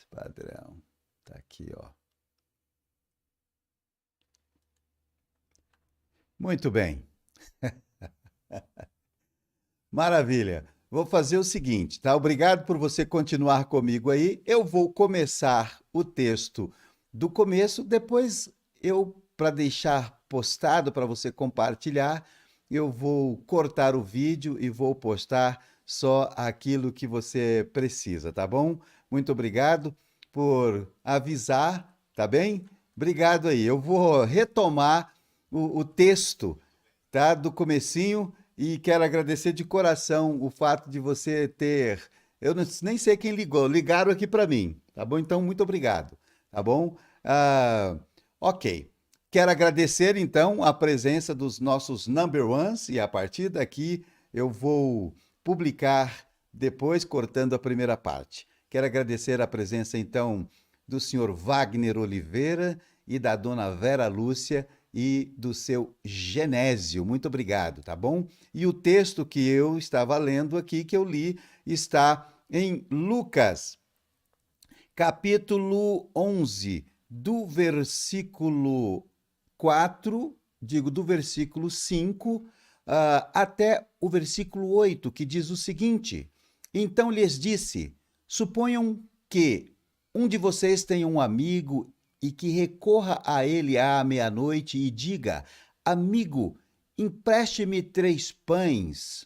Padrão. Tá aqui, ó. Muito bem. Maravilha. Vou fazer o seguinte, tá? Obrigado por você continuar comigo aí. Eu vou começar o texto do começo, depois para deixar postado para você compartilhar, eu vou cortar o vídeo e vou postar só aquilo que você precisa, tá bom? Muito obrigado por avisar, tá bem? Obrigado aí. Eu vou retomar o texto, tá? Do comecinho e quero agradecer de coração o fato de você ter. Eu nem sei quem ligou, ligaram aqui para mim, tá bom? Então, muito obrigado, tá bom? Ok. Quero agradecer então a presença dos nossos number ones e a partir daqui eu vou publicar depois, cortando a primeira parte. Quero agradecer a presença então do senhor Wagner Oliveira e da dona Vera Lúcia e do seu Genésio. Muito obrigado, tá bom? E o texto que eu estava lendo aqui, que eu li, está em Lucas, capítulo 11, do versículo 4, digo, do versículo 5 até o versículo 8, que diz o seguinte: Então lhes disse: Suponham que um de vocês tenha um amigo e que recorra a ele à meia-noite e diga: Amigo, empreste-me 3 pães,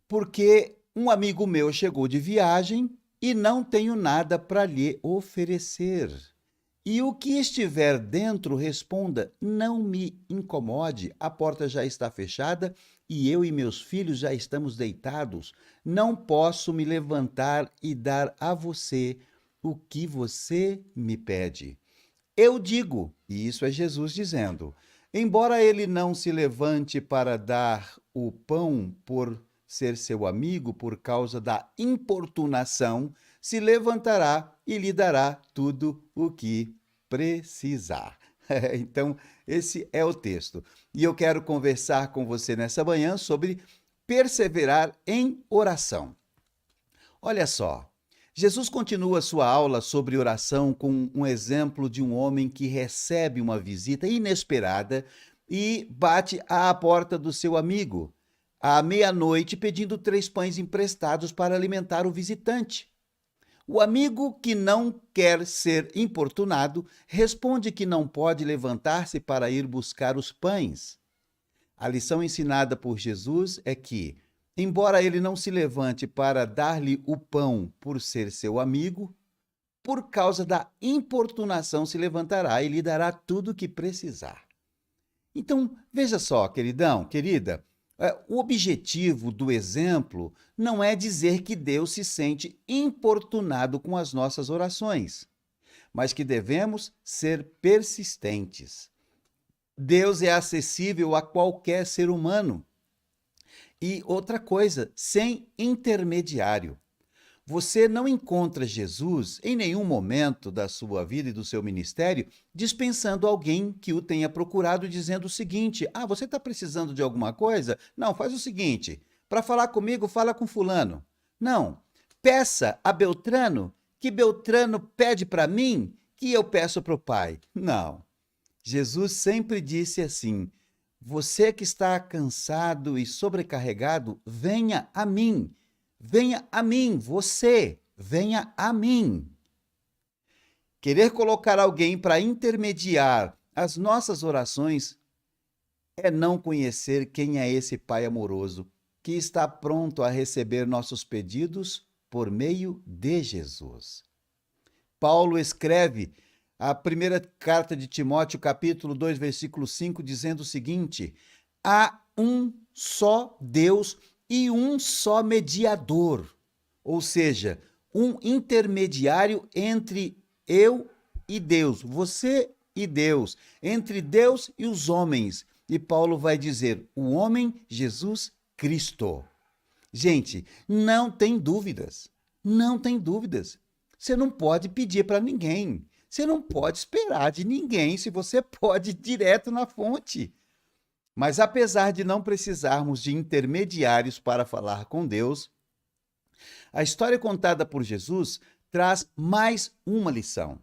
porque um amigo meu chegou de viagem e não tenho nada para lhe oferecer. E o que estiver dentro, responda: Não me incomode, a porta já está fechada e eu e meus filhos já estamos deitados. Não posso me levantar e dar a você o que você me pede. Eu digo, e isso é Jesus dizendo, embora ele não se levante para dar o pão por ser seu amigo por causa da importunação, se levantará e lhe dará tudo o que precisar. Então, esse é o texto. E eu quero conversar com você nessa manhã sobre perseverar em oração. Olha só, Jesus continua sua aula sobre oração com um exemplo de um homem que recebe uma visita inesperada e bate à porta do seu amigo à meia-noite pedindo 3 pães emprestados para alimentar o visitante. O amigo, que não quer ser importunado, responde que não pode levantar-se para ir buscar os pães. A lição ensinada por Jesus é que, embora ele não se levante para dar-lhe o pão por ser seu amigo, por causa da importunação se levantará e lhe dará tudo o que precisar. Então, veja só, queridão, querida, o objetivo do exemplo não é dizer que Deus se sente importunado com as nossas orações, mas que devemos ser persistentes. Deus é acessível a qualquer ser humano. E outra coisa, sem intermediário. Você não encontra Jesus em nenhum momento da sua vida e do seu ministério dispensando alguém que o tenha procurado dizendo o seguinte: você está precisando de alguma coisa? Não, faz o seguinte, para falar comigo, fala com fulano. Não, peça a Beltrano, que Beltrano pede para mim, que eu peço para o Pai. Não, Jesus sempre disse assim: você que está cansado e sobrecarregado, venha a mim. Venha a mim, você, venha a mim. Querer colocar alguém para intermediar as nossas orações é não conhecer quem é esse Pai amoroso que está pronto a receber nossos pedidos por meio de Jesus. Paulo escreve a primeira carta de Timóteo, capítulo 2, versículo 5, dizendo o seguinte: há um só Deus e um só mediador, ou seja, um intermediário entre eu e Deus, você e Deus, entre Deus e os homens. E Paulo vai dizer, o homem Jesus Cristo. Gente, não tem dúvidas, não tem dúvidas. Você não pode pedir para ninguém, você não pode esperar de ninguém se você pode ir direto na fonte. Mas apesar de não precisarmos de intermediários para falar com Deus, A história contada por Jesus traz mais uma lição.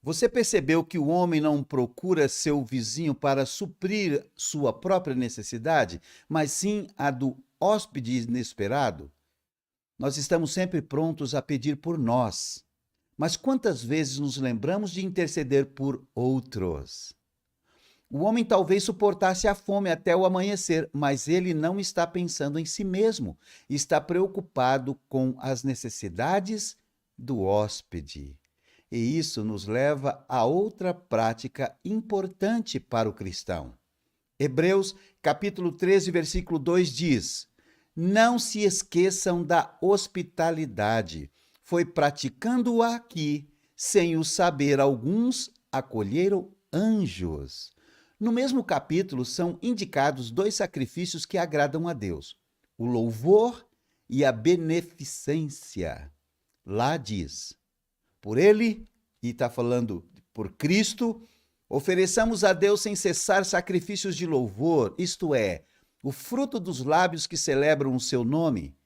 Você percebeu que o homem não procura seu vizinho para suprir sua própria necessidade, mas sim a do hóspede inesperado? Nós estamos sempre prontos a pedir por nós, mas quantas vezes nos lembramos de interceder por outros? O homem talvez suportasse a fome até o amanhecer, mas ele não está pensando em si mesmo, está preocupado com as necessidades do hóspede. E isso nos leva a outra prática importante para o cristão. Hebreus, capítulo 13, versículo 2 diz: Não se esqueçam da hospitalidade. Foi praticando-a que, sem o saber, alguns acolheram anjos. No mesmo capítulo são indicados dois sacrifícios que agradam a Deus: o louvor e a beneficência. Lá diz: por ele, e está falando por Cristo, ofereçamos a Deus sem cessar sacrifícios de louvor, isto é, o fruto dos lábios que celebram o seu nome.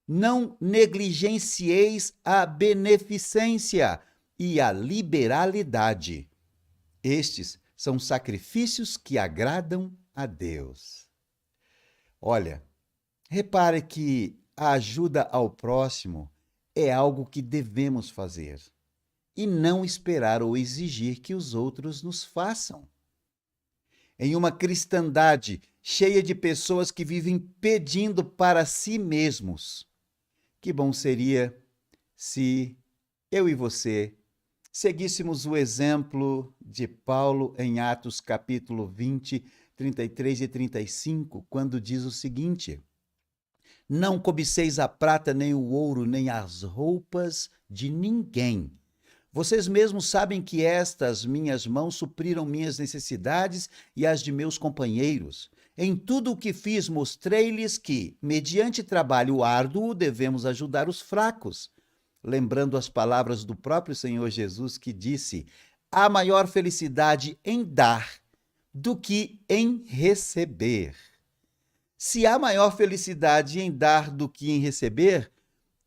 Não negligencieis a beneficência e a liberalidade. Estes são sacrifícios que agradam a Deus. Olha, repare que a ajuda ao próximo é algo que devemos fazer e não esperar ou exigir que os outros nos façam. Em uma cristandade cheia de pessoas que vivem pedindo para si mesmos, que bom seria se eu e você seguíssemos o exemplo de Paulo em Atos capítulo 20, 33 e 35, quando diz o seguinte: Não cobiceis a prata, nem o ouro, nem as roupas de ninguém. Vocês mesmos sabem que estas minhas mãos supriram minhas necessidades e as de meus companheiros. Em tudo o que fiz, mostrei-lhes que, mediante trabalho árduo, devemos ajudar os fracos. Lembrando as palavras do próprio Senhor Jesus, que disse: há maior felicidade em dar do que em receber. Se há maior felicidade em dar do que em receber,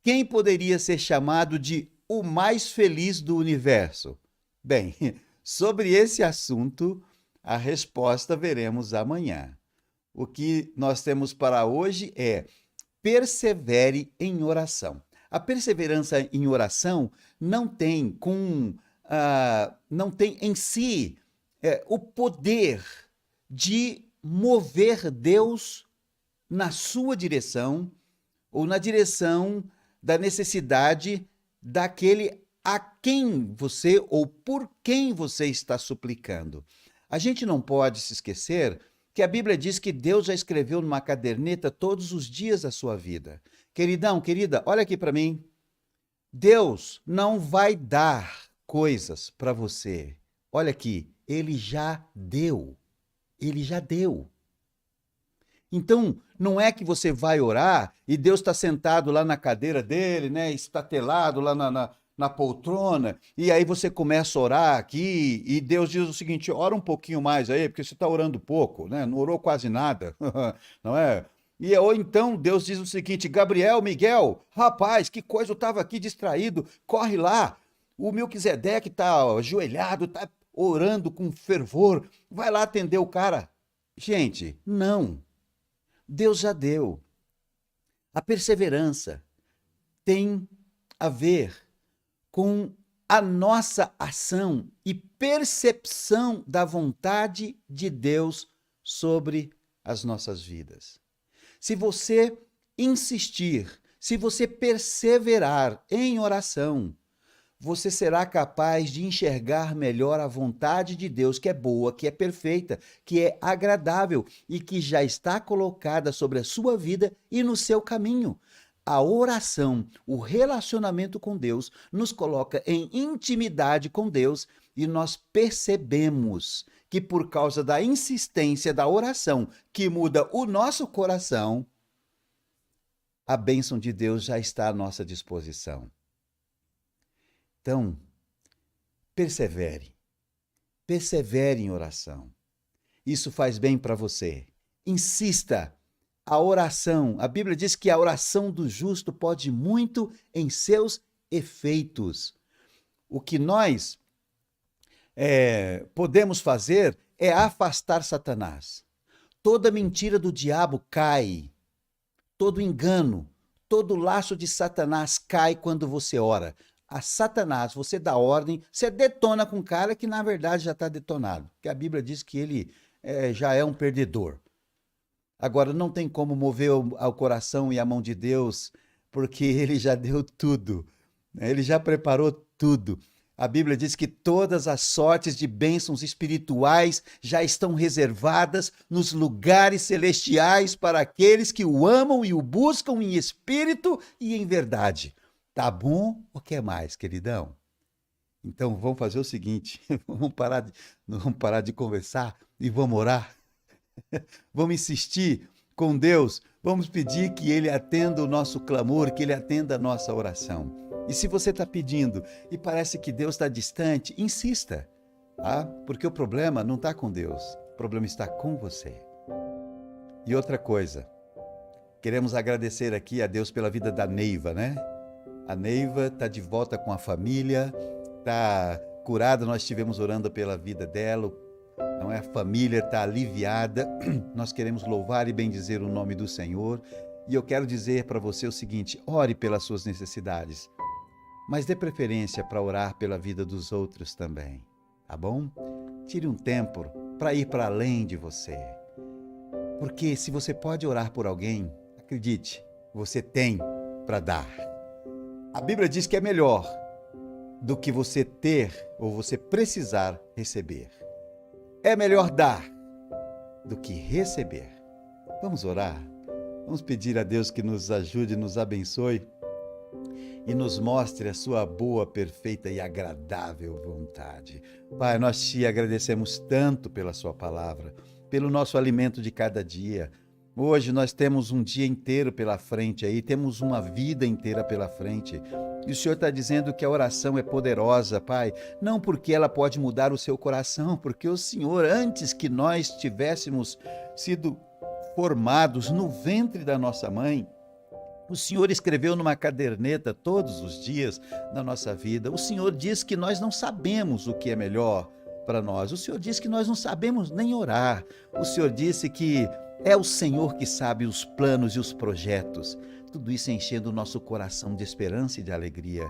quem poderia ser chamado de o mais feliz do universo? Bem, sobre esse assunto, a resposta veremos amanhã. O que nós temos para hoje é: persevere em oração. A perseverança em oração não tem em si o poder de mover Deus na sua direção ou na direção da necessidade daquele a quem você ou por quem você está suplicando. A gente não pode se esquecer que a Bíblia diz que Deus já escreveu numa caderneta todos os dias da sua vida. Queridão, querida, olha aqui para mim. Deus não vai dar coisas para você. Olha aqui, Ele já deu. Ele já deu. Então, não é que você vai orar e Deus está sentado lá na cadeira dele, né, estatelado lá na poltrona, e aí você começa a orar aqui e Deus diz o seguinte: ora um pouquinho mais aí, porque você está orando pouco, né? Não orou quase nada, não é? Ou então Deus diz o seguinte: Gabriel, Miguel, rapaz, que coisa, eu estava aqui distraído, corre lá, o Melquisedeque está ajoelhado, está orando com fervor, vai lá atender o cara. Gente, não. Deus já deu. A perseverança tem a ver com a nossa ação e percepção da vontade de Deus sobre as nossas vidas. Se você insistir, se você perseverar em oração, você será capaz de enxergar melhor a vontade de Deus, que é boa, que é perfeita, que é agradável e que já está colocada sobre a sua vida e no seu caminho. A oração, o relacionamento com Deus, nos coloca em intimidade com Deus e nós percebemos que por causa da insistência da oração, que muda o nosso coração, a bênção de Deus já está à nossa disposição. Então, persevere em oração. Isso faz bem para você. Insista a oração. A Bíblia diz que a oração do justo pode muito em seus efeitos. O que nós podemos fazer é afastar Satanás. Toda mentira do diabo cai, todo engano, todo laço de Satanás cai quando você ora. A Satanás, você dá ordem, você detona com um cara que na verdade já está detonado, porque a Bíblia diz que ele já é um perdedor. Agora, não tem como mover o coração e a mão de Deus, porque ele já deu tudo, né? Ele já preparou tudo. A Bíblia diz que todas as sortes de bênçãos espirituais já estão reservadas nos lugares celestiais para aqueles que o amam e o buscam em espírito e em verdade. Tá bom ou quer mais, queridão? Então vamos fazer o seguinte, vamos parar de conversar e vamos orar. Vamos insistir com Deus, vamos pedir que Ele atenda o nosso clamor, que Ele atenda a nossa oração. E se você está pedindo e parece que Deus está distante, insista, tá? Porque o problema não está com Deus, o problema está com você. E outra coisa, queremos agradecer aqui a Deus pela vida da Neiva, né? A Neiva está de volta com a família, está curada, nós estivemos orando pela vida dela, não é? A família está aliviada, nós queremos louvar e bendizer o nome do Senhor. E eu quero dizer para você o seguinte, ore pelas suas necessidades, mas dê preferência para orar pela vida dos outros também, tá bom? Tire um tempo para ir para além de você, porque se você pode orar por alguém, acredite, você tem para dar. A Bíblia diz que é melhor do que você ter ou você precisar receber. É melhor dar do que receber. Vamos orar? Vamos pedir a Deus que nos ajude, nos abençoe e nos mostre a sua boa, perfeita e agradável vontade. Pai, nós te agradecemos tanto pela sua palavra, pelo nosso alimento de cada dia. Hoje nós temos um dia inteiro pela frente aí, temos uma vida inteira pela frente. E o Senhor está dizendo que a oração é poderosa, Pai, não porque ela pode mudar o seu coração, porque o Senhor, antes que nós tivéssemos sido formados no ventre da nossa mãe, o Senhor escreveu numa caderneta todos os dias da nossa vida. O Senhor diz que nós não sabemos o que é melhor para nós. O Senhor diz que nós não sabemos nem orar. O Senhor disse que é o Senhor que sabe os planos e os projetos. Tudo isso enchendo o nosso coração de esperança e de alegria.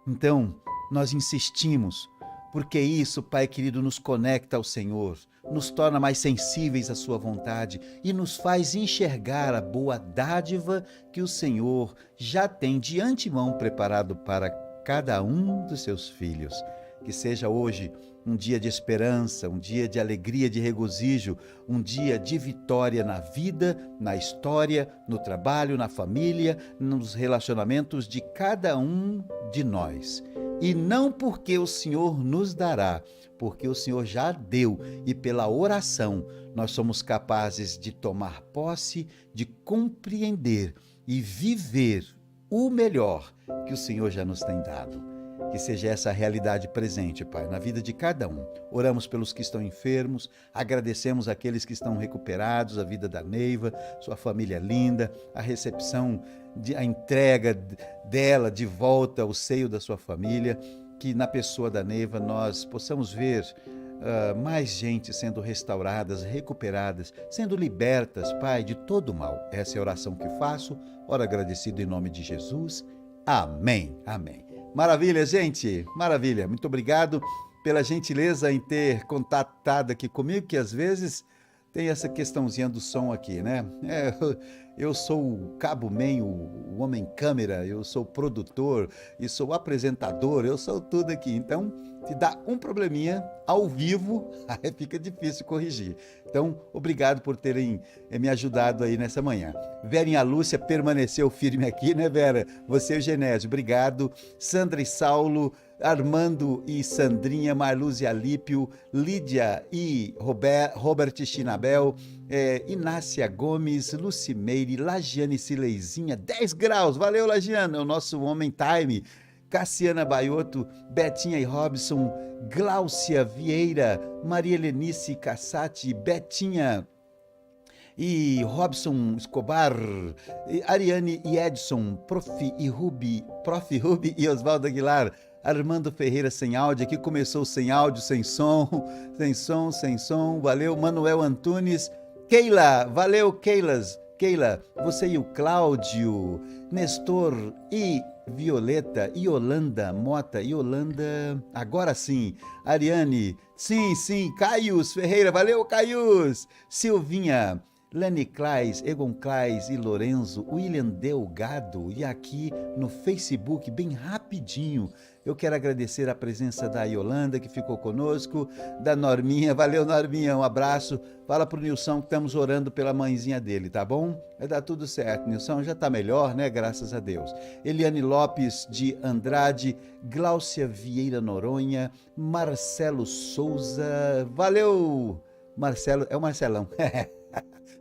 Então, nós insistimos, porque isso, Pai querido, nos conecta ao Senhor, nos torna mais sensíveis à sua vontade e nos faz enxergar a boa dádiva que o Senhor já tem de antemão preparado para cada um dos seus filhos. Que seja hoje um dia de esperança, um dia de alegria, de regozijo, um dia de vitória na vida, na história, no trabalho, na família, nos relacionamentos de cada um de nós. E não porque o Senhor nos dará, porque o Senhor já deu e pela oração nós somos capazes de tomar posse, de compreender e viver o melhor que o Senhor já nos tem dado. Que seja essa a realidade presente, Pai, na vida de cada um. Oramos pelos que estão enfermos, agradecemos aqueles que estão recuperados, a vida da Neiva, sua família linda, a recepção, a entrega dela de volta ao seio da sua família, que na pessoa da Neiva nós possamos ver mais gente sendo restauradas, recuperadas, sendo libertas, Pai, de todo o mal. Essa é a oração que faço, oro agradecido em nome de Jesus. Amém, amém. Maravilha, gente, maravilha. Muito obrigado pela gentileza em ter contatado aqui comigo, que às vezes tem essa questãozinha do som aqui, né? Eu sou o Cabo Man, o homem câmera, eu sou produtor, e sou apresentador, eu sou tudo aqui. Então, se dá um probleminha ao vivo, aí fica difícil corrigir. Então, obrigado por terem me ajudado aí nessa manhã. Verinha Lúcia permaneceu firme aqui, né, Vera? Você e o Genésio, obrigado. Sandra e Saulo, Armando e Sandrinha, Marluz e Alípio, Lídia e Robert Chinabel, Inácia Gomes, Lucimeire, Lagiane Sileizinha, 10 graus, valeu Lagiana, é o nosso Homem Time, Cassiana Baioto, Betinha e Robson, Gláucia Vieira, Maria Helenice Cassati, Betinha e Robson Escobar, e Ariane e Edson, Prof. Ruby e Oswaldo Aguilar, Armando Ferreira sem áudio, aqui começou sem áudio, sem som, sem som, valeu, Manuel Antunes, Keila, valeu, Keila, você e o Cláudio, Nestor e Violeta, Yolanda Mota, Yolanda, agora sim, Ariane, sim, Caius Ferreira, valeu, Caius, Silvinha, Lenny Claes, Egon Claes e Lorenzo, William Delgado, e aqui no Facebook, bem rapidinho, eu quero agradecer a presença da Yolanda, que ficou conosco, da Norminha, valeu Norminha, um abraço, fala pro Nilson que estamos orando pela mãezinha dele, tá bom? Vai dar tudo certo, Nilson já tá melhor, né? Graças a Deus. Eliane Lopes de Andrade, Gláucia Vieira Noronha, Marcelo Souza, valeu! Marcelo, é o Marcelão,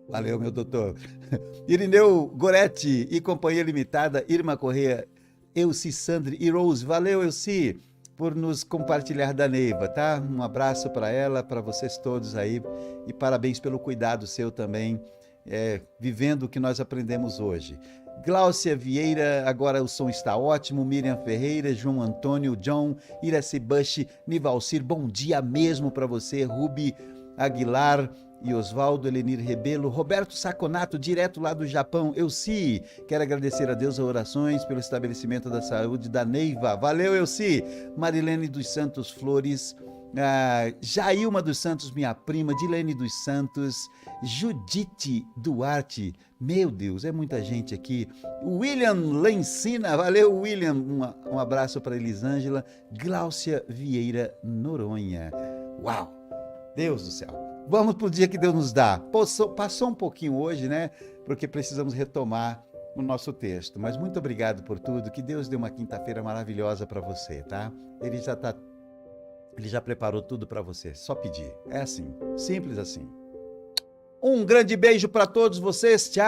valeu, meu doutor. Irineu Goretti e Companhia Limitada, Irma Corrêa, Elci Sandri e Rose. Valeu, Elci, por nos compartilhar da Neiva, tá? Um abraço para ela, para vocês todos aí. E parabéns pelo cuidado seu também, vivendo o que nós aprendemos hoje. Gláucia Vieira, agora o som está ótimo. Miriam Ferreira, João Antônio, John, Iraci Bush, Nivalcir, bom dia mesmo para você. Ruby Aguilar e Oswaldo, Elenir Rebelo, Roberto Saconato, direto lá do Japão, Elci, quero agradecer a Deus as orações pelo estabelecimento da saúde da Neiva, valeu Elci, Marilene dos Santos Flores, Jailma dos Santos, minha prima, Dilene dos Santos, Judite Duarte, meu Deus, é muita gente aqui, William Lencina, valeu William, um abraço para Elisângela, Gláucia Vieira Noronha, uau, Deus do céu. Vamos para o dia que Deus nos dá. Passou um pouquinho hoje, né? Porque precisamos retomar o nosso texto. Mas muito obrigado por tudo. Que Deus dê uma quinta-feira maravilhosa para você, tá? Ele já preparou tudo para você. Só pedir. É assim, simples assim. Um grande beijo para todos vocês. Tchau!